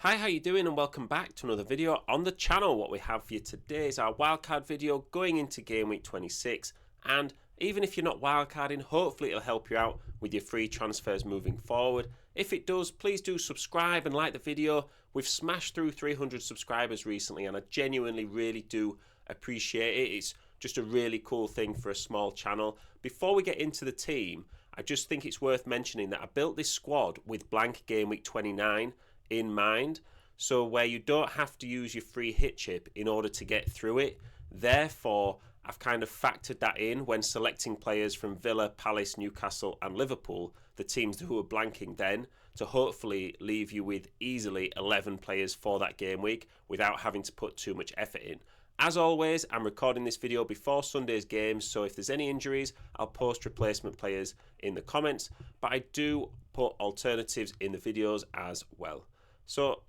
Hi, how you doing, and welcome back to another video on the channel. What we have for you today is our wildcard video going into game week 26, and even if you're not wildcarding, hopefully it'll help you out with your free transfers moving forward. If it does, please do subscribe and like the video. We've smashed through 300 subscribers recently, and I genuinely really do appreciate it. It's just a really cool thing for a small channel. Before we get into the team, I just think it's worth mentioning that I built this squad with blank game week 29 in mind, so where you don't have to use your free hit chip in order to get through it. Therefore, I've kind of factored that in when selecting players from Villa, Palace, Newcastle and Liverpool, the teams who are blanking then, to hopefully leave you with easily 11 players for that game week without having to put too much effort in. As always, I'm recording this video before Sunday's games, so if there's any injuries, I'll post replacement players in the comments, but I do put alternatives in the videos as well. So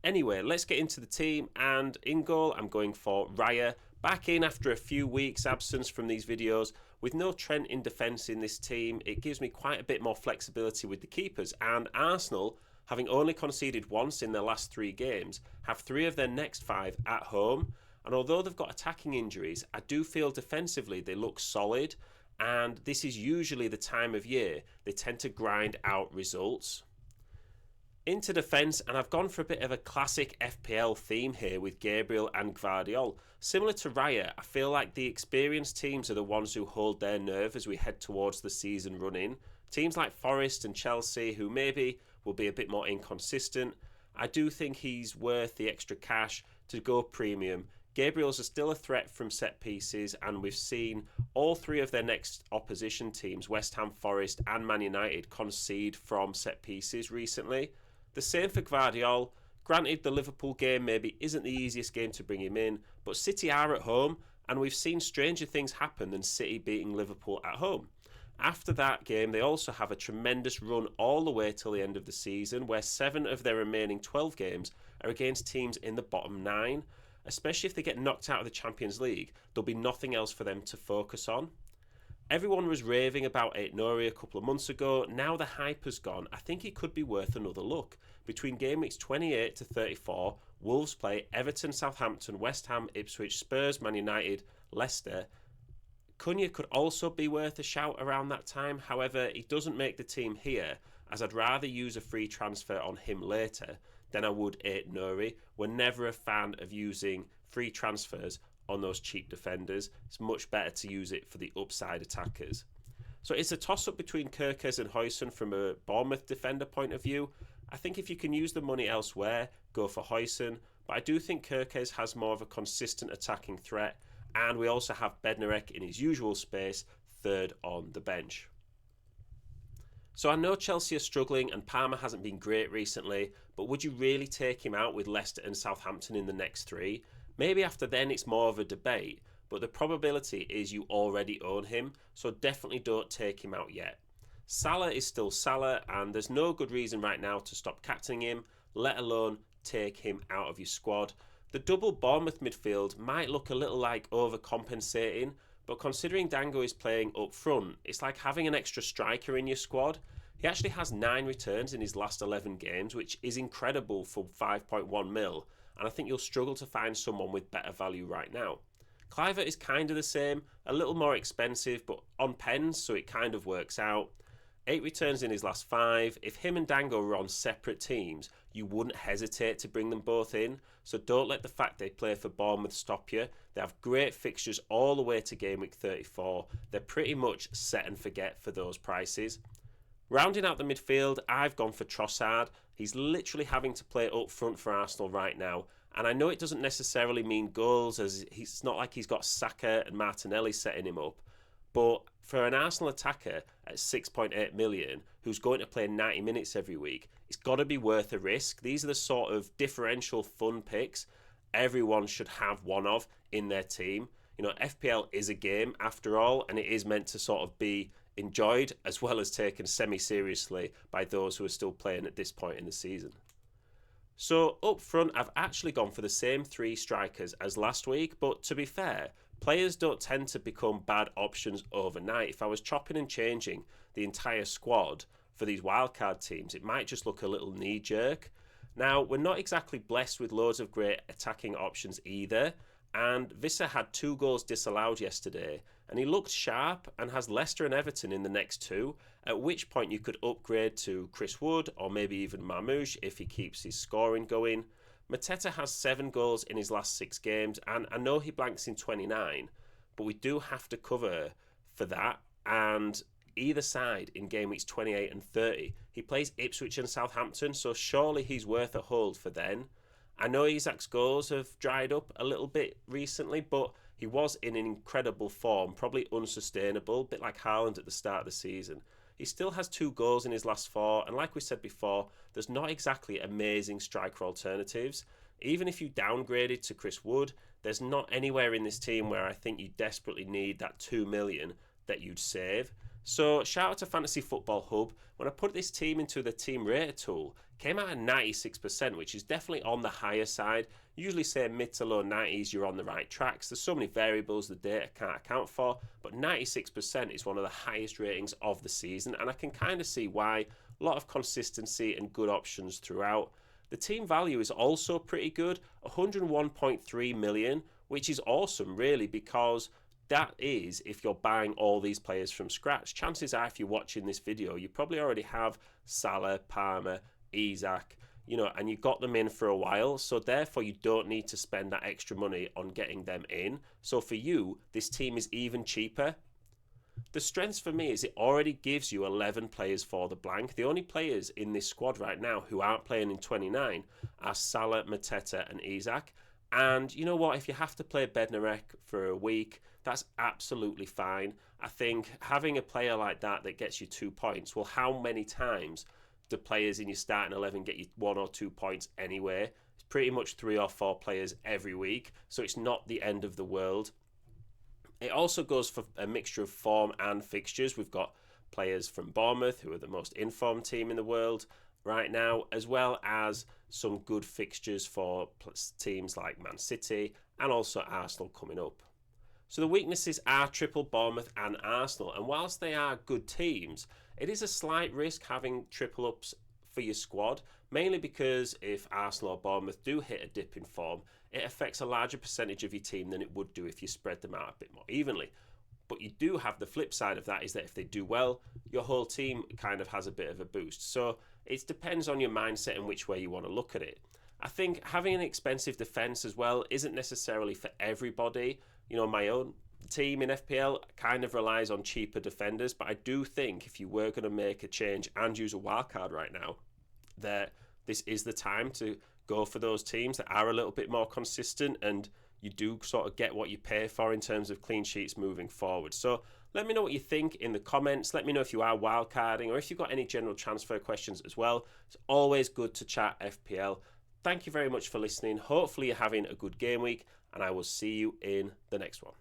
anyway, let's get into the team, and in goal I'm going for Raya, back in after a few weeks absence from these videos. With no Trent in defence in this team, it gives me quite a bit more flexibility with the keepers, and Arsenal, having only conceded once in their last 3 games, have 3 of their next 5 at home, and although they've got attacking injuries, I do feel defensively they look solid, and this is usually the time of year they tend to grind out results. Into defence, and I've gone for a bit of a classic FPL theme here with Gabriel and Gvardiol. Similar to Raya, I feel like the experienced teams are the ones who hold their nerve as we head towards the season run-in. Teams like Forest and Chelsea, who maybe will be a bit more inconsistent, I do think he's worth the extra cash to go premium. Gabriel's still a threat from set pieces, and we've seen all 3 of their next opposition teams, West Ham, Forest and Man United, concede from set pieces recently. The same for Gvardiol. Granted, the Liverpool game maybe isn't the easiest game to bring him in, but City are at home, and we've seen stranger things happen than City beating Liverpool at home. After that game, they also have a tremendous run all the way till the end of the season, where 7 of their remaining 12 games are against teams in the bottom 9. Especially if they get knocked out of the Champions League, there'll be nothing else for them to focus on. Everyone was raving about Aït-Nouri a couple of months ago. Now the hype has gone. I think it could be worth another look. Between game weeks 28 to 34, Wolves play Everton, Southampton, West Ham, Ipswich, Spurs, Man United, Leicester. Cunha could also be worth a shout around that time. However, he doesn't make the team here, as I'd rather use a free transfer on him later than I would Aït-Nouri. We're never a fan of using free transfers on those cheap defenders. It's much better to use it for the upside attackers. So it's a toss-up between Kerkez and Huijsen from a Bournemouth defender point of view. I think if you can use the money elsewhere, go for Huijsen, but I do think Kerkez has more of a consistent attacking threat, and we also have Bednarek in his usual space, third on the bench. So I know Chelsea are struggling and Palmer hasn't been great recently, but would you really take him out with Leicester and Southampton in the next 3? Maybe after then it's more of a debate, but the probability is you already own him, so definitely don't take him out yet. Salah is still Salah, and there's no good reason right now to stop captaining him, let alone take him out of your squad. The double Bournemouth midfield might look a little like overcompensating, but considering Dango is playing up front, it's like having an extra striker in your squad. He actually has 9 returns in his last 11 games, which is incredible for 5.1 mil, and I think you'll struggle to find someone with better value right now. Cliver is kind of the same, a little more expensive, but on pens, so it kind of works out. 8 returns in his last 5. If him and Dango were on separate teams, you wouldn't hesitate to bring them both in, so don't let the fact they play for Bournemouth stop you. They have great fixtures all the way to game week 34. They're pretty much set and forget for those prices. Rounding out the midfield, I've gone for Trossard. He's literally having to play up front for Arsenal right now, and I know it doesn't necessarily mean goals, as it's not like he's got Saka and Martinelli setting him up, but for an Arsenal attacker at 6.8 million, who's going to play 90 minutes every week, it's got to be worth a risk. These are the sort of differential fun picks everyone should have one of in their team. You know, FPL is a game after all, and it is meant to sort of be enjoyed as well as taken semi-seriously by those who are still playing at this point in the season. So up front, I've actually gone for the same 3 strikers as last week, but to be fair, players don't tend to become bad options overnight. If I was chopping and changing the entire squad for these wildcard teams, it might just look a little knee-jerk. Now, we're not exactly blessed with loads of great attacking options either, and Visser had 2 goals disallowed yesterday, and he looked sharp and has Leicester and Everton in the next 2, at which point you could upgrade to Chris Wood or maybe even Marmoush if he keeps his scoring going. Mateta has 7 goals in his last 6 games, and I know he blanks in 29, but we do have to cover for that, and either side in game weeks 28 and 30. He plays Ipswich and Southampton, so surely he's worth a hold for then. I know Isak's goals have dried up a little bit recently, but he was in an incredible form, probably unsustainable, a bit like Haaland at the start of the season. He still has 2 goals in his last 4, and like we said before, there's not exactly amazing striker alternatives. Even if you downgraded to Chris Wood, there's not anywhere in this team where I think you desperately need that 2 million that you'd save. So shout out to Fantasy Football Hub. When I put this team into the team rater tool, came out at 96%, which is definitely on the higher side. Usually say mid to low 90s, you're on the right tracks. There's so many variables the data can't account for, but 96% is one of the highest ratings of the season, and I can kind of see why. A lot of consistency and good options throughout. The team value is also pretty good, 101.3 million, which is awesome really, because that is if you're buying all these players from scratch. Chances are if you're watching this video, you probably already have Salah, Palmer, Isak, and you got them in for a while, so therefore you don't need to spend that extra money on getting them in. So for you, this team is even cheaper. The strengths for me is it already gives you 11 players for the blank. The only players in this squad right now who aren't playing in 29 are Salah, Mateta and Isak. And you know what, if you have to play Bednarek for a week, that's absolutely fine. I think having a player like that gets you 2 points, well, how many times do players in your starting 11 get you 1 or 2 points anyway? It's pretty much 3 or 4 players every week, so it's not the end of the world. It also goes for a mixture of form and fixtures. We've got players from Bournemouth, who are the most informed team in the world right now, as well as some good fixtures for teams like Man City and also Arsenal coming up. So the weaknesses are triple Bournemouth and Arsenal, and whilst they are good teams, it is a slight risk having triple ups for your squad, mainly because if Arsenal or Bournemouth do hit a dip in form, it affects a larger percentage of your team than it would do if you spread them out a bit more evenly. But you do have the flip side of that, is that if they do well, your whole team kind of has a bit of a boost. So it depends on your mindset and which way you want to look at it. I think having an expensive defence as well isn't necessarily for everybody. My own team in FPL kind of relies on cheaper defenders, but I do think if you were going to make a change and use a wildcard right now, that this is the time to go for those teams that are a little bit more consistent, and you do sort of get what you pay for in terms of clean sheets moving forward. So let me know what you think in the comments. Let me know if you are wildcarding or if you've got any general transfer questions as well. It's always good to chat FPL. Thank you very much for listening. Hopefully you're having a good game week, and I will see you in the next one.